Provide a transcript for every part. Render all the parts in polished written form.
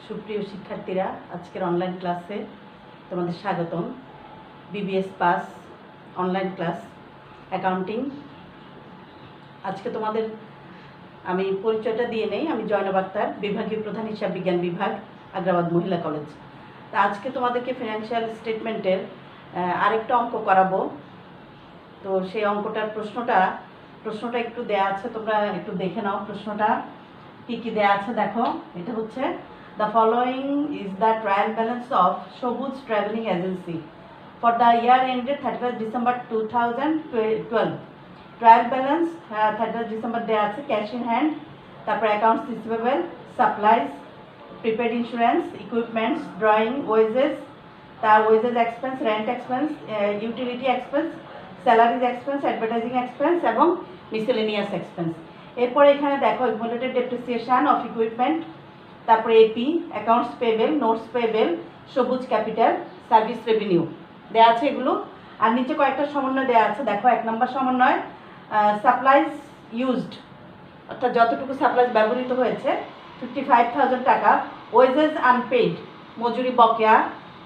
সুপ্রিয় শিক্ষার্থীরা, আজকের অনলাইন ক্লাসে তোমাদের স্বাগতম। BBS pass online class accounting. আজকে তোমাদের আমি পরিচয়টা দিয়ে নেই। আমি জয়নব আক্তার, বিভাগীয় প্রধান হিসাব বিজ্ঞান বিভাগ, আগ্রাবাদ মহিলা কলেজ। তা আজকে তোমাদেরকে ফিনান্সিয়াল স্টেটমেন্টের আরেকটা অঙ্ক করাবো। তো সেই অঙ্কটার প্রশ্নটা একটু দেয়া আছে, তোমরা একটু দেখে নাও প্রশ্নটা কী কী দেয়া আছে। দেখো, এটা হচ্ছে the following is the trial balance of Shobuj Travelling Agency for the year ended 31st December 2012. Trial balance 31st December দেয়া আছে, ক্যাশ ইন হ্যান্ড, তারপর accounts receivable, supplies, prepaid insurance, equipments, drawing, wages, তার wages expense, rent expense, utility expense, salaries expense, advertising expense এবং miscellaneous expense. এরপরে এখানে দেখো accumulated depreciation of equipment, তারপরে AP, accounts payable, notes payable, Sabuj capital, service revenue দেওয়া আছে এগুলো। আর নিচে কয়েকটা সমন্বয় দেওয়া আছে। দেখো, 1 নম্বর সমন্বয় সাপ্লাইজ ইউজড, অর্থাৎ যতটুকু সাপ্লাইজ ব্যবহৃত হয়েছে 55,000 টাকা। ওয়েজেস আনপেইড, মজুরি বকেয়া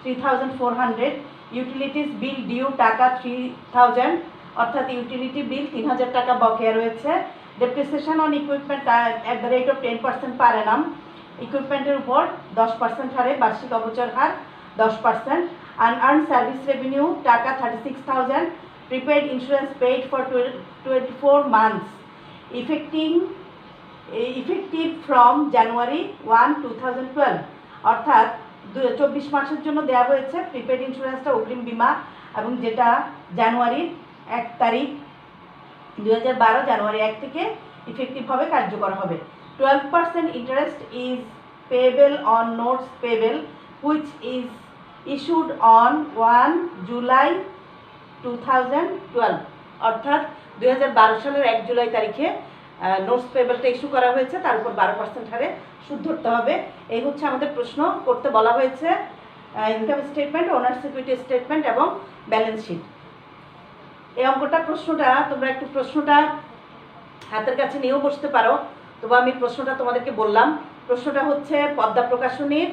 3,400। ইউটিলিটিস বিল ডিউ টাকা 3,000, অর্থাৎ ইউটিলিটি বিল 3,000 টাকা বকেয়া রয়েছে। Depreciation on equipment at the rate of 10% per annum, ইকুইপমেন্টের উপর 10% হারে বার্ষিক অবচর হার 10%। আনআর্ন সার্ভিস রেভিনিউ টাকা 36,000। Prepaid insurance paid for 24 months, effective from January 1, 2012, অর্থাৎ 24 মাসের জন্য দেওয়া হয়েছে প্রিপেড ইন্স্যুরেন্সটা, অগ্রিম বিমা, এবং যেটা জানুয়ারির 1 তারিখ 2012 জানুয়ারি 1 থেকে ইফেক্টিভভাবে কার্যকর হবে। 12% interest is payable on notes payable which is issued on 1 July 2012, অর্থাৎ 2012 সালের 1 জুলাই তারিখে নোটস পেবেলটা ইস্যু করা হয়েছে, তার উপর 12% হারে সুদ ধরতে হবে। এই হচ্ছে আমাদের প্রশ্ন করতে বলা হয়েছে। Income statement, owner's equity statement এবং ব্যালেন্স শিট। এই প্রশ্নটা তোমরা একটু হাতের কাছে নিয়েও বসতে পারো। তবু আমি প্রশ্নটা তোমাদেরকে বললাম। প্রশ্নটা হচ্ছে পদ্মা প্রকাশনীর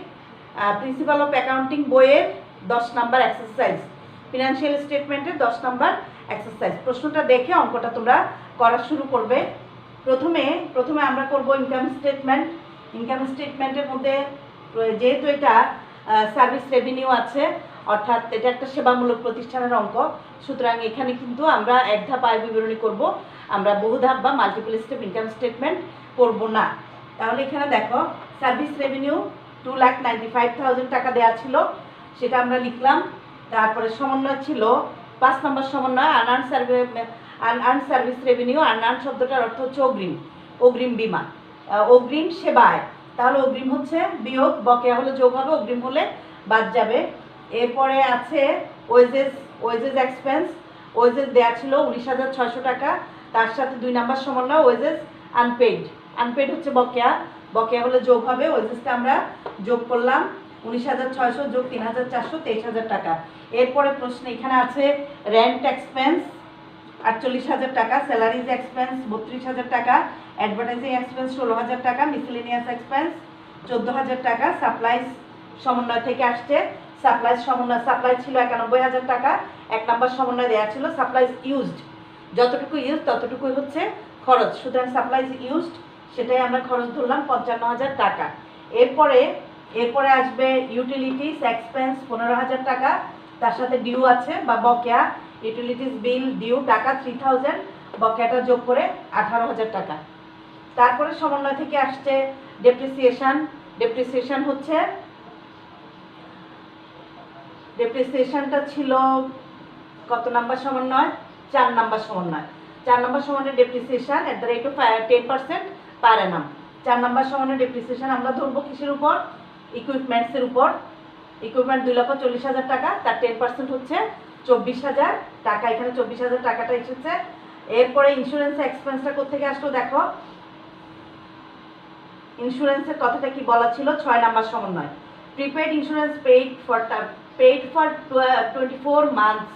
প্রিন্সিপাল অফ অ্যাকাউন্টিং বইয়ের 10 নাম্বার এক্সারসাইজ, ফিনান্সিয়াল স্টেটমেন্টের 10 নাম্বার এক্সারসাইজ। প্রশ্নটা দেখে অঙ্কটা তোমরা করা শুরু করবে। প্রথমে আমরা করব ইনকাম স্টেটমেন্ট। ইনকাম স্টেটমেন্টের মধ্যে যেহেতু এটা সার্ভিস রেভিনিউ আছে, অর্থাৎ এটা একটা সেবামূলক প্রতিষ্ঠানের অঙ্ক, সুতরাং এখানে কিন্তু আমরা এক ধাপ আয় বিবরণী করব, আমরা বহু ধাপ বা মাল্টিপল স্টেপ ইনকাম স্টেটমেন্ট করব না। তাহলে এখানে দেখো, সার্ভিস রেভিনিউ 2,95,000 টাকা দেওয়া ছিল, সেটা আমরা লিখলাম। তারপরে সমন্বয় ছিল 5 নম্বর সমন্বয় আনআর্ন সার্ভিস রেভিনিউ। আনআর্ন শব্দটার অর্থ হচ্ছে অগ্রিম বিমা, অগ্রিম সেবায়। তাহলে অগ্রিম হচ্ছে বিয়োগ, বকেয়া হলে যোগ হবে, অগ্রিম হলে বাদ যাবে। এরপরে আছে ওয়েজেস এক্সপেন্স। ওয়েজেস দেওয়া ছিল 19,600 টাকা, তার সাথে 2 নম্বর সমন্বয় ওয়েজেস আনপেড হচ্ছে বকেয়া হলে যোগ হবে। ওয়েজেসটা আমরা যোগ করলাম, 19,600 যোগ 3,400, 23,000 টাকা। এরপরে প্রশ্নে এখানে আছে রেন্ট এক্সপেন্স 48,000 টাকা, স্যালারিজ এক্সপেন্স 32,000 টাকা, অ্যাডভার্টাইজিং এক্সপেন্স 16,000 টাকা, মিসেলেনিয়াস এক্সপেন্স 14,000 টাকা। সাপ্লাইজ সমন্বয় থেকে আসছে। সাপ্লাই ছিল 91,000 টাকা। 1 নম্বর সমন্বয় দেওয়া ছিল সাপ্লাইজ ইউজড, যতটুকু ইউজ ততটুকুই হচ্ছে খরচ, সুতরাং সাপ্লাইজ ইউজড সেটাই আমরা খরচ ধরলাম 55,000 টাকা। এরপরে আসবে ইউটিলিটিস এক্সপেন্স 15,000 টাকা, তার সাথে ডিউ আছে বা বকেয়া, ইউটিলিটিস বিল ডিউ টাকা 3,000, বকেয়াটা যোগ করে 18,000 টাকা। তারপরে সমন্বয় থেকে আসছে ডেপ্রিসিয়েশনটা ছিল কত নাম্বার সমন্বয়? 4 নাম্বার সমন্বয়। 4 নাম্বার সমন্বয় depreciation at the rate of 10% per Anam. 4 number সমন্বয় ডেপ্রিসিয়েশন আমরা ধরবো কিসের উপর? ইকুইপমেন্টসের উপর। ইকুইপমেন্ট 2,40,000 টাকা, তার 10% হচ্ছে 24,000 টাকা। এখানে 24,000 টাকাটা এসেছে। এরপরে ইন্স্যুরেন্স এক্সপেন্সটা কোথেকে আসলো? দেখো, ইন্স্যুরেন্সের কথাটা কি বলা ছিল? 6 নাম্বার সমন্বয়। Prepaid insurance paid for 24 months,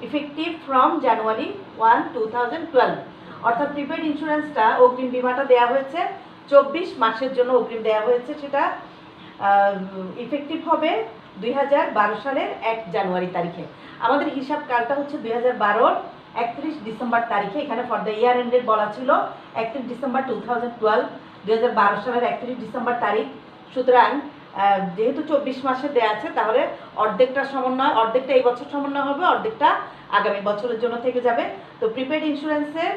effective from January 1, 2012, অর্থাৎ প্রিপেড ইন্স্যুরেন্সটা অগ্রিম বিমাটা দেওয়া হয়েছে 24 মাসের জন্য অগ্রিম দেওয়া হয়েছে, সেটা ইফেক্টিভ হবে 2012 সালের 1 জানুয়ারি তারিখে। আমাদের হিসাব কালটা হচ্ছে 2012-র 31 ডিসেম্বর তারিখে। এখানে ফর দ্য ইয়ার এন্ডেড বলা ছিল 31 ডিসেম্বর 2012, 2012 সালের 31 ডিসেম্বর তারিখ। সুতরাং যেহেতু 24 মাসে দেওয়া আছে, তাহলে অর্ধেকটা সমন্বয়, অর্ধেকটা এই বছর সমন্বয় হবে, অর্ধেকটা আগামী বছরের জন্য থেকে যাবে। তো প্রিপেড ইন্স্যুরেন্সের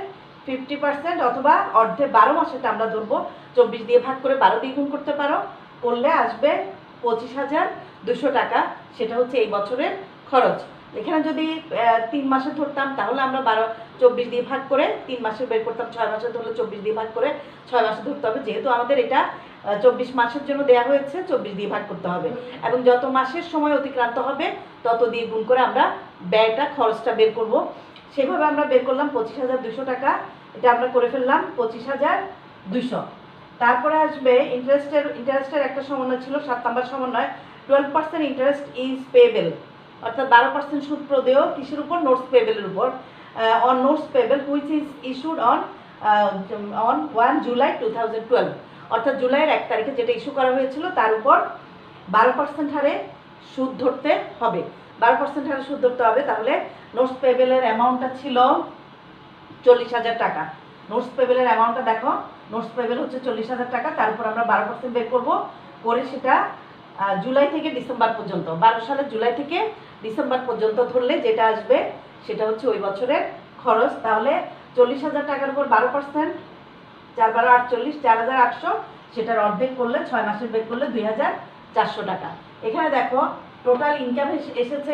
50% অথবা অর্ধে 12 মাসেটা আমরা ধরবো, 24 দিয়ে ভাগ করে 12 দিয়ে গুণ করতে পারো, করলে আসবে 25,200 টাকা। সেটা হচ্ছে এই বছরের খরচ। এখানে যদি 3 মাসে ধরতাম তাহলে আমরা 24 দিয়ে ভাগ করে 3 মাসে বের করতাম, 6 মাসে ধরলে 24 দিয়ে ভাগ করে 6 মাসে ধরতে হবে। যেহেতু আমাদের এটা 24 মাসের জন্য দেওয়া হয়েছে, 24 দিয়ে ভাগ করতে হবে এবং যত মাসের সময় অতিক্রান্ত হবে তত দিয়ে গুণ করে আমরা ব্যয়টা, খরচটা বের করব। সেভাবে আমরা বের করলাম 25,200 টাকা। এটা আমরা করে ফেললাম 25,200। তারপরে আসবে ইন্টারেস্টের একটা সমন্বয় ছিল, 7 নম্বর সমন্বয়। 12% ইন্টারেস্ট ইজ পেয়েবল, অর্থাৎ 12% সুদ প্রদেয় কিসের উপর? নোটস পেয়েবলের উপর। On notes payable which is issued on 1 July 2012, অর্থাৎ জুলাইয়ের 1 তারিখে যেটা ইস্যু করা হয়েছিল তার উপর 12% হারে সুদ ধরতে হবে। 12% হারে সুদ ধরতে হবে। তাহলে নোটস পেয়েবলের অ্যামাউন্টটা ছিল 40,000 টাকা। নোটস পেয়েবলের অ্যামাউন্টটা দেখো, নোটস পেয়েবল হচ্ছে 40,000 টাকা। তার উপর আমরা 12% বের করব, করে সেটা জুলাই থেকে ডিসেম্বর পর্যন্ত, 12 সালের জুলাই থেকে ডিসেম্বর পর্যন্ত ধরলে যেটা আসবে সেটা হচ্ছে ওই বছরের খরচ। তাহলে 40,000 টাকার উপর 12%, 4/12 = 48, 4,800। সেটার অর্ধেক করলে 6 মাসের বের করলে 2,400 টাকা। এখানে দেখো টোটাল ইনকাম এসেছে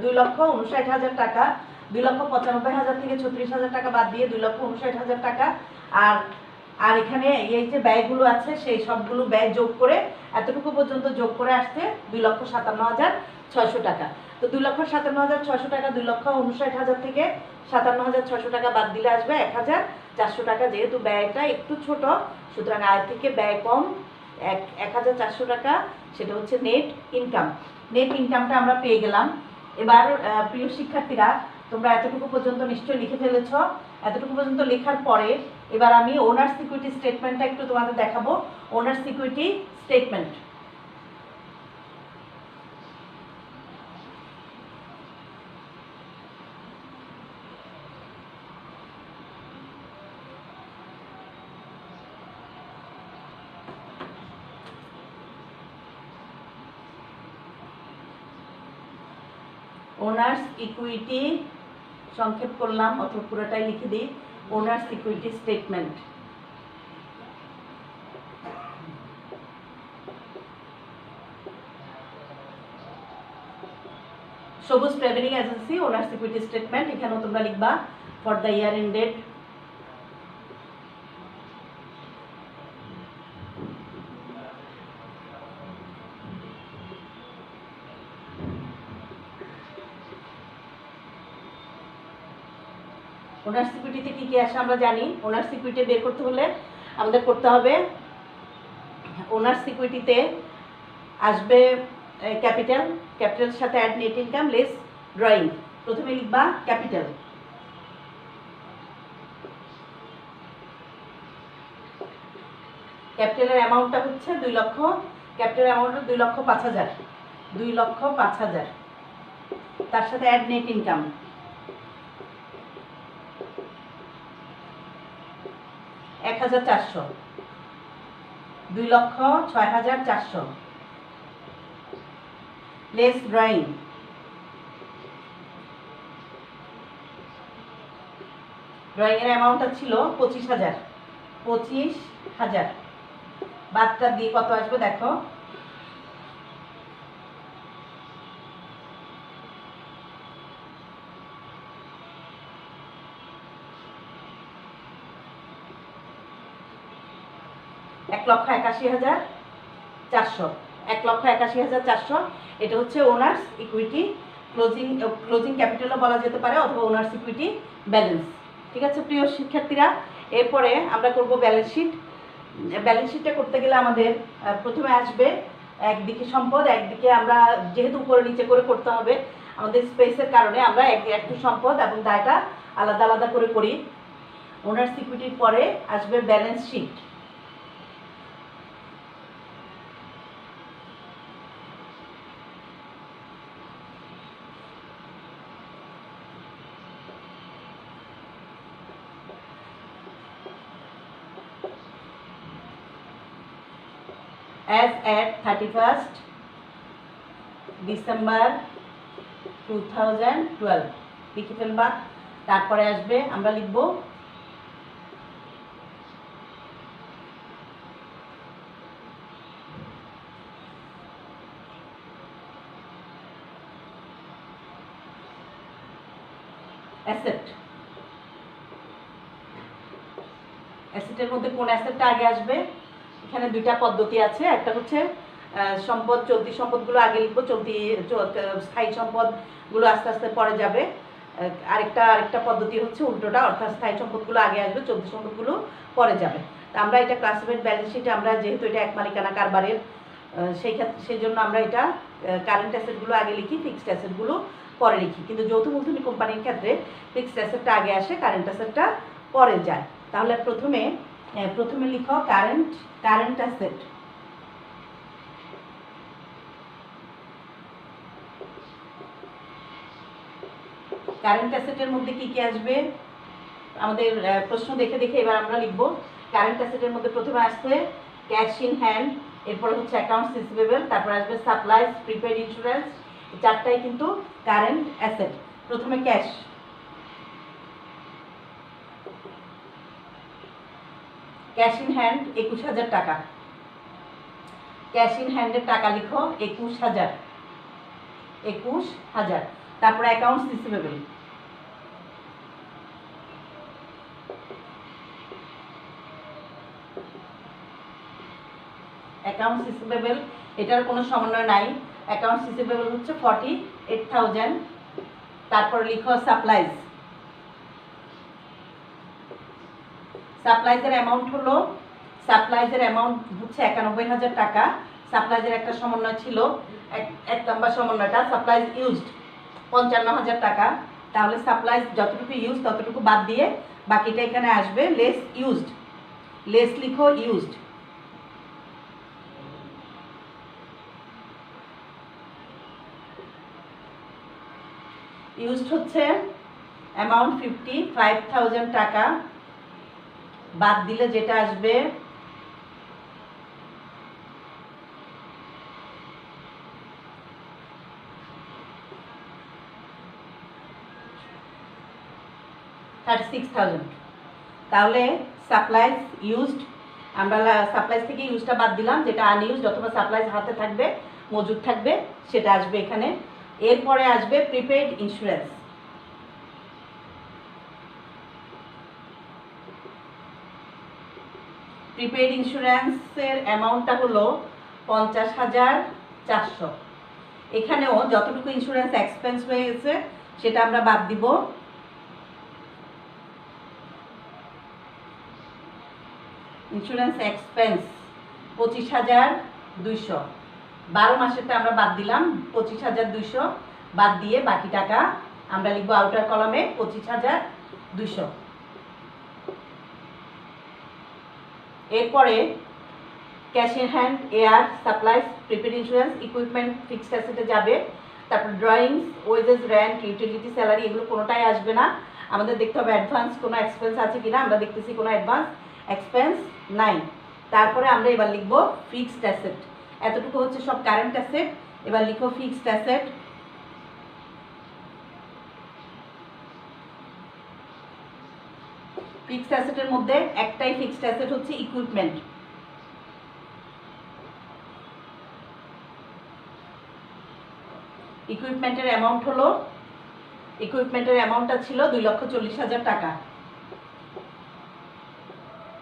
2,59,000 টাকা। 2,95,000 থেকে 36,000 টাকা বাদ দিয়ে 2,59,000 টাকা। আর এখানে এই যে ব্যয়গুলো আছে সেই সবগুলো ব্যয় যোগ করে এতটুকু পর্যন্ত যোগ করে আসছে 2,57,600 টাকা। তো 2,57,600 টাকা 2,59,000 থেকে 57,600 টাকা বাদ দিলে আসবে 1,400 টাকা। যেহেতু ব্যয়টা একটু ছোট, সুতরাং আয় থেকে ব্যয় কম, 1,400 টাকা। সেটা হচ্ছে নেট ইনকাম। নেট ইনকামটা আমরা পেয়ে গেলাম। এবার প্রিয় শিক্ষার্থীরা, তোমরা এতটুকু পর্যন্ত নিশ্চয়ই লিখে ফেলেছ। এতটুকু পর্যন্ত লেখার পরে এবার আমি ওনার্স ইকুইটি স্টেটমেন্টটা একটু তোমাদের দেখাবো। Owner's equity statement. Owner's equity সংক্ষেপ করলাম, অথবা পুরোটাই লিখে দিই, owner's equity statement. Sabuj travelling agency owner's equity statement. এখানেও তোমরা লিখবা for the year ended. Owner's ইকুইটিতে কী কী আসে আমরা জানি। ওনার্স ইকুইটি বের করতে হলে আমাদের করতে হবে, ওনার্স ইকুইটিতে আসবে ক্যাপিটাল, ক্যাপিটালের সাথে add net income less drawing. প্রথমে লিখবা ক্যাপিটাল। ক্যাপিটালের অ্যামাউন্টটা হচ্ছে 2 লক্ষ। Capital amount 2,05,000, 2,05,000। তার সাথে add net income 1,400, 2,06,400 less drawing. ড্রয়িংয়ের অ্যামাউন্টটা ছিল 25,000, 25,000। বাদটা দিয়ে কত আসবে দেখো, $1,81,400, 1,81,400। এটা হচ্ছে ওনার্স ইকুইটি ক্লোজিং ক্যাপিটালও বলা যেতে পারে, অথবা ওনার্স ইকুইটি ব্যালেন্স। ঠিক আছে প্রিয় শিক্ষার্থীরা, এরপরে আমরা করব ব্যালেন্স শিট। ব্যালেন্স শিটটা করতে গেলে আমাদের প্রথমে আসবে একদিকে সম্পদ, একদিকে আমরা যেহেতু উপরে নিচে করে করতে হবে আমাদের স্পেসের কারণে আমরা একটু সম্পদ এবং দায়টা আলাদা আলাদা করে করি। ওনার্স ইকুইটির পরে আসবে balance sheet. As at 31st December 2012 লিখে ফেলবা। তারপরে আসবে আমরা লিখব অ্যাসেট। অ্যাসেটের মধ্যে কোন অ্যাসেটটা আগে আসবে? এখানে দুইটা পদ্ধতি আছে। একটা হচ্ছে সম্পদ, চলতি সম্পদগুলো আগে লিখবো, স্থায়ী সম্পদগুলো আস্তে আস্তে পরে যাবে। আরেকটা পদ্ধতি হচ্ছে উল্টোটা, অর্থাৎ স্থায়ী সম্পদগুলো আগে আসবে, চলতি সম্পদগুলো পরে যাবে। তা আমরা এটা ক্লাসিফাইড ব্যালেন্স শিটে আমরা যেহেতু এটা এক মালিকানা কারবারের, সেই জন্য আমরা এটা কারেন্ট অ্যাসেটগুলো আগে লিখি, ফিক্সড অ্যাসেটগুলো পরে লিখি। কিন্তু যৌথ মূলধনী কোম্পানির ক্ষেত্রে ফিক্সড অ্যাসেটটা আগে আসে, কারেন্ট অ্যাসেটটা পরে যায়। তাহলে প্রথমে লিখো কারেন্ট অ্যাসেট। কারেন্ট অ্যাসেটের মধ্যে কি কি আসবে আমাদের প্রশ্ন দেখে দেখে এবার আমরা লিখব। কারেন্ট অ্যাসেটের মধ্যে প্রথমে আসছে ক্যাশ ইন হ্যান্ড, এরপরে হচ্ছে অ্যাকাউন্টস রিসিভেবল, তারপর আসবে সাপ্লাইজ, প্রিপেড ইন্স্যুরেন্স। চারটাই কিন্তু কারেন্ট অ্যাসেট। প্রথমে ক্যাশ। ক্যাশ ইন হ্যান্ড 21,000 টাকা। ক্যাশ ইন হ্যান্ডের টাকা লিখো 21,000। তারপরে অ্যাকাউন্টস রিসিভেবল। অ্যাকাউন্টস রিসিভেবল এটার কোনো সমন্বয় নাই। অ্যাকাউন্টস রিসিভেবল হচ্ছে 48,000। তারপরে লিখো সাপ্লাইজ। সাপ্লাইজের অ্যামাউন্ট হচ্ছে 91,000 টাকা। সাপ্লাইজের একটা সমন্বয় ছিল, এক নম্বর সমন্বয়টা সাপ্লাইজ ইউজড 55,000 টাকা। তাহলে সাপ্লাইজ যতটুকু ইউজ ততটুকু বাদ দিয়ে বাকিটা এখানে আসবে লেস ইউজড। লেস লিখো ইউজড। ইউজড হচ্ছে অ্যামাউন্ট 55,000 টাকা, বাদ দিলে যেটা আসবে 36,000। তাহলে সাপ্লাইজ ইউজড, আমরা সাপ্লাইজ থেকে ইউজটা বাদ দিলাম, যেটা আনইউজড অথবা সাপ্লাইজ হাতে থাকবে, মজুদ থাকবে, সেটা আসবে এখানে। এরপরে আসবে প্রিপেড ইন্স্যুরেন্স। প্রিপেড ইন্স্যুরেন্সের অ্যামাউন্টটা হলো 50,400। এখানেও যতটুকু ইন্স্যুরেন্স এক্সপেন্স হয়ে গেছে সেটা আমরা বাদ দিব। Insurance expense 25,200। 12 মাসেরটা আমরা বাদ দিলাম, 25,200 বাদ দিয়ে বাকি টাকা আমরা লিখবো আউটার কলামে 25,200। এরপরে cash in hand, air, supplies, prepaid insurance, equipment fixed অ্যাসেটে যাবে। তারপর drawings, wages, rent, utility, salary, এগুলো কোনোটাই আসবে না। আমাদের দেখতে হবে অ্যাডভান্স কোনো এক্সপেন্স আছে কিনা। আমরা দেখতেছি কোনো অ্যাডভান্স এক্সপেন্স নাই। তারপরে আমরা এবার লিখব ফিক্সড অ্যাসেট। এতটুকু হচ্ছে সব কারেন্ট অ্যাসেট। এবার লিখো ফিক্সড অ্যাসেট। ফিক্সড অ্যাসেটের মধ্যে একটাই ফিক্সড অ্যাসেট হচ্ছে ইকুইপমেন্ট। ইকুইপমেন্টের অ্যামাউন্টটা ছিল 2,40,000 টাকা।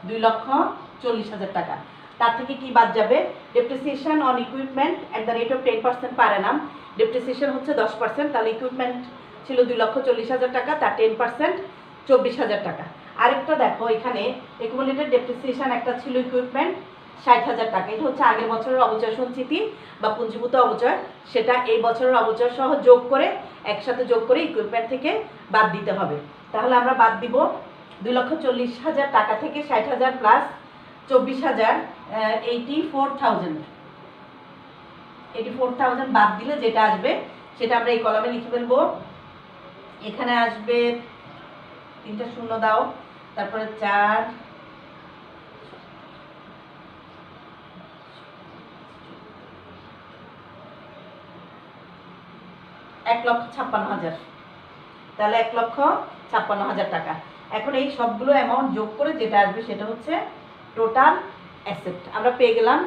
2,40,000 টাকা। তার থেকে কি বাদ যাবে? Depreciation on equipment at the rate of 10% per Anam. Depreciation হচ্ছে 10%। তাহলে ইকুইপমেন্ট ছিল 2,40,000 টাকা, তার 10% 24,000 টাকা। আরেকটা দেখো, এখানে একুমুলেটেড ডেপ্রিসিয়েশন একটা ছিল ইকুইপমেন্ট 60,000 টাকা। এটা হচ্ছে আগের বছরের অবচয় সঞ্চিতি বা পুঞ্জীভূত অবচয়, সেটা এই বছরের অবচয় সহ একসাথে যোগ করে ইকুইপমেন্ট থেকে বাদ দিতে হবে। তাহলে আমরা বাদ দিব 2,40,000 টাকা থেকে 60,000 প্লাস 24,000, 84,000 বাদ দিলে যেটা আসবে সেটা আমরা এই কলামে লিখে ফেলবো। এখানে আসবে 3টা শূন্য দাও, তারপরে 4, 1,56,000। তাহলে 1,56,000 টাকা। এখন এই সবগুলো অ্যামাউন্ট যোগ করে যেটা আসবে সেটা হচ্ছে টোটাল অ্যাসেট। আমরা পেয়ে গেলাম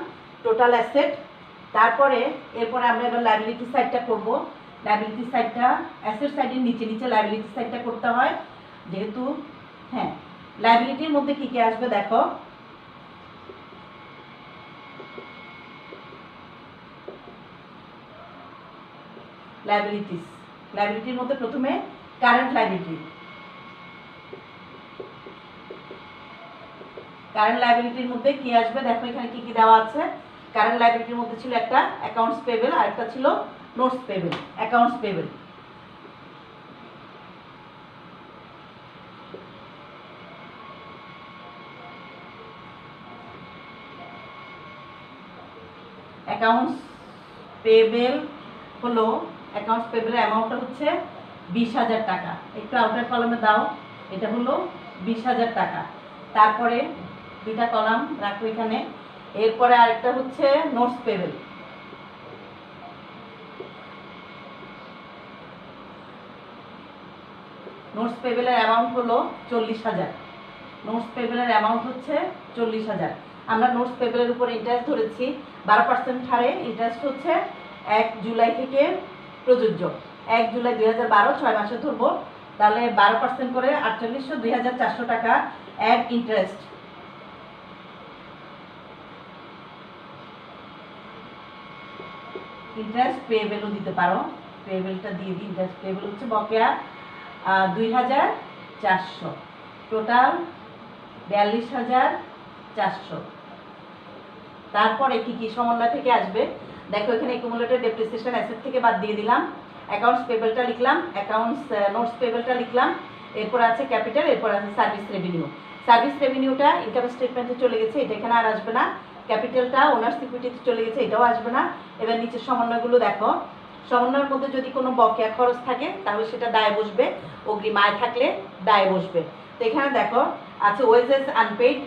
টোটাল অ্যাসেট। তারপরে এরপরে আমরা এবার লায়াবিলিটি সাইডটা করব। লায়াবিলিটি সাইডটা অ্যাসেট সাইডের নিচে নিচে লায়াবিলিটি সাইডটা করতে হয়, যেহেতু হ্যাঁ লায়াবিলিটির মধ্যে কী কী আসবে দেখো। লায়াবিলিটির মধ্যে প্রথমে কারেন্ট লায়াবিলিটি। কারেন্ট লায়াবিলিটির মধ্যে কি আসবে দেখো, এখানে কি কি দেওয়া আছে। কারেন্ট লায়াবিলিটির মধ্যে ছিল একটা অ্যাকাউন্টস পেয়েবল আর একটা ছিল নোটস পেয়েবল। অ্যাকাউন্টস পেয়েবল হলো অ্যাকাউন্টস পেয়েবলের অ্যামাউন্টটা হচ্ছে 20,000 টাকা। একটু আউটার কলামে দাও, এটা হলো 20,000 টাকা। তারপরে দুইটা কলাম রাখো এখানে। এরপরে আরেকটা হচ্ছে নোটস পেয়েবল। নোটস পেয়েবলের অ্যামাউন্ট হলো 40,000। নোটস পেয়েবলের অ্যামাউন্ট হচ্ছে 40,000। আমরা নোটস পেয়েবলের উপর ইন্টারেস্ট ধরেছি 12% হারে। ইন্টারেস্ট হচ্ছে 1 জুলাই থেকে প্রযোজ্য। 1 জুলাই 2012 6 মাসে ধরবো। তাহলে 12% করে 4800, 2,400 টাকা অ্যাড ইন্টারেস্ট। ইন্টারেস্ট পেয়েবলও দিতে পারো, পেয়েবলটা দিয়ে দিই। ইন্টারেস্ট পেয়েবল হচ্ছে বকেয়া 2,400, টোটাল 42,400। তারপরে কি কি সমন্বয় থেকে আসবে দেখো, এখানে অ্যাকুমুলেটেড ডেপ্রিসিয়েশন অ্যাসেট থেকে বাদ দিয়ে দিলাম। অ্যাকাউন্টস পেয়েবলটা লিখলাম, নোটস পেয়েবলটা লিখলাম। এরপর আছে ক্যাপিটাল, এরপর আছে সার্ভিস রেভিনিউ। সার্ভিস রেভিনিউটা ইনকাম স্টেটমেন্টে চলে গেছে, এটা এখানে আর আসবে না। ক্যাপিটালটা ওনার্স ইকুইটিতে চলে গেছে, এটাও আসবে না। এবার নিচের সমন্বয়গুলো দেখো। সমন্বয়ের মধ্যে যদি কোনো বকেয়া খরচ থাকে তাহলে সেটা দায়ে বসবে, অগ্রিম আয় থাকলে দায়ে বসবে। তো এখানে দেখো আছে ওয়েজেস আনপেইড,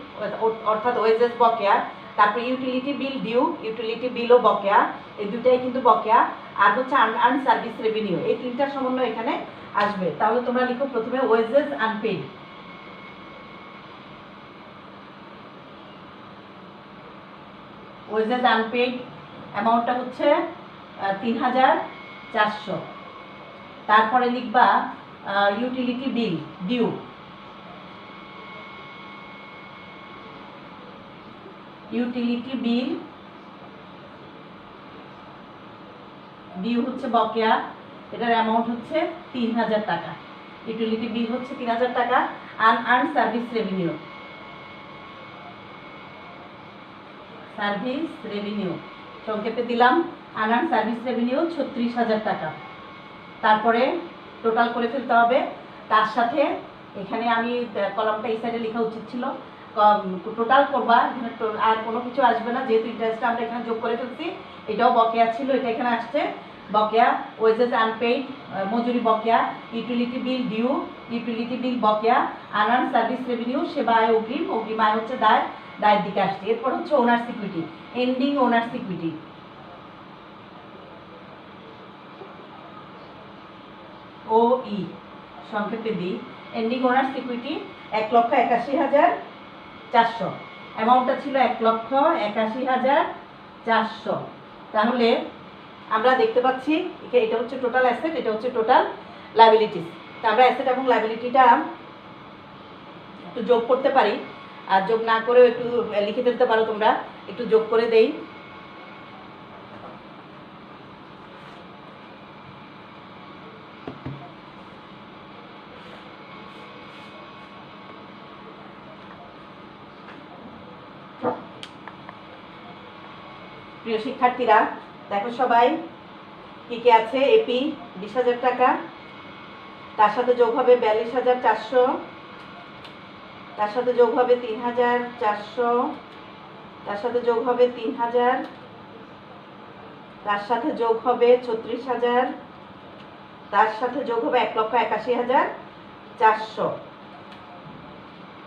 অর্থাৎ ওয়েজেস বকেয়া। তারপরে ইউটিলিটি বিল ডিউ, ইউটিলিটি বিলও বকেয়া, এই দুটাই কিন্তু বকেয়া। আর হচ্ছে আনআর্ন সার্ভিস রেভিনিউ, এই তিনটা সমন্বয় এখানে আসবে। তাহলে তোমরা লিখো প্রথমে ওয়েজেস আনপেইড। ওয়েজেস আনপেইড অ্যামাউন্টটা হচ্ছে 3,400। তারপরে লিখবা utility bill due, utility bill due হচ্ছে বকেয়া, এটার অ্যামাউন্ট হচ্ছে 3,000 টাকা। ইউটিলিটি বিল হচ্ছে 3,000 টাকা। Unearned service revenue, service revenue সংক্ষেপে দিলাম আনআর্ন সার্ভিস রেভিনিউ 36,000 টাকা। তারপরে টোটাল করে ফেলতে হবে। তার সাথে এখানে আমি কলামটা এই সাইডে লেখা উচিত ছিল, টোটাল করবা, এখানে আর কোনো কিছু আসবে না, যেহেতু ইন্টারেস্টটা আমরা এখানে যোগ করে ফেলছি। এটাও বকেয়া ছিল, এটা এখানে আসছে বকেয়া। ওয়েজেস আনপেইড মজুরি বকেয়া, utility bill due, utility bill বকেয়া, আনআর্ন সার্ভিস রেভিনিউ সেবা আয় অগ্রিম, অগ্রিম আয় হচ্ছে দায়, দায়ের দিকে আসছে। এরপর হচ্ছে owners equity, ending owners equity. OE সংক্ষেপে দিই। Ending owners equity 1,81,400। অ্যামাউন্টটা ছিল 1,81,400। তাহলে আমরা দেখতে পাচ্ছি এটা হচ্ছে টোটাল অ্যাসেট, এটা হচ্ছে টোটাল লায়াবিলিটিস। তো আমরা অ্যাসেট এবং লায়াবিলিটিটা একটু যোগ করতে পারি, আর যোগ না করেও একটু লিখে ফেলতে পারো তোমরা। একটু যোগ করে দেই। প্রিয় শিক্ষার্থীরা দেখো সবাই কি কি আছে। এপি 20,000 টাকা, তার সাথে যোগ হবে 42,400, তার সাথে যোগ হবে 3,400, তার সাথে যোগ হবে 3,000, তার সাথে যোগ হবে 36,000, তার সাথে যোগ হবে 1,81,400,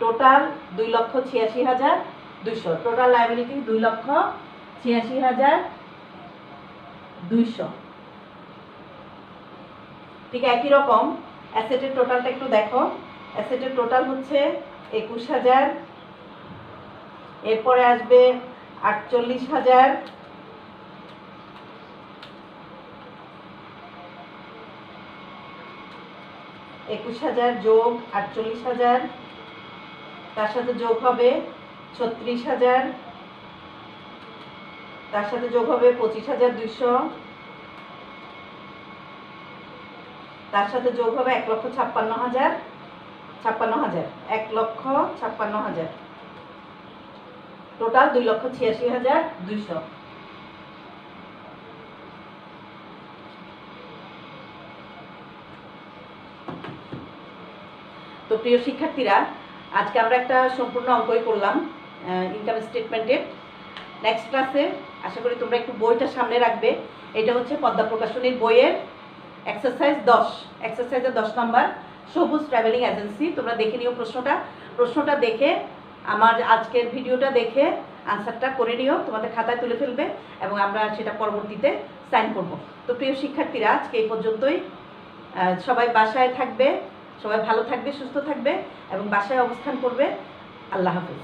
টোটাল 2,86,200। Total liability 2,86,200। ঠিক একই রকম অ্যাসেটের টোটালটা একটু দেখো। অ্যাসেটের টোটাল হচ্ছে 21,000, এরপরে আসবে 48,000, যোগ 48,000, তার সাথে যোগ হবে 36,000, তার সাথে যোগ হবে 25,200, তার সাথে যোগ হবে 1,56,000, 1,56,000, টোটাল 2,86,200। তো প্রিয় শিক্ষার্থীরা, আজকে আমরা একটা সম্পূর্ণ অঙ্কই করলাম ইনকাম স্টেটমেন্টের। নেক্সট ক্লাসে আশা করি তোমরা একটু বইটা সামনে রাখবে। এটা হচ্ছে পদ্মা প্রকাশনীর বইয়ের এক্সারসাইজের 10 নম্বর, সবুজ ট্রাভেলিং এজেন্সি। তোমরা দেখে নিও প্রশ্নটা দেখে আমার আজকের ভিডিওটা দেখে আনসারটা করে নিও, তোমাদের খাতায় তুলে ফেলবে এবং আমরা সেটা পরবর্তীতে সাইন করব। তো প্রিয় শিক্ষার্থীরা, আজকে এই পর্যন্তই। সবাই বাসায় থাকবে, সবাই ভালো থাকবে, সুস্থ থাকবে এবং বাসায় অবস্থান করবে। আল্লাহ হাফেজ।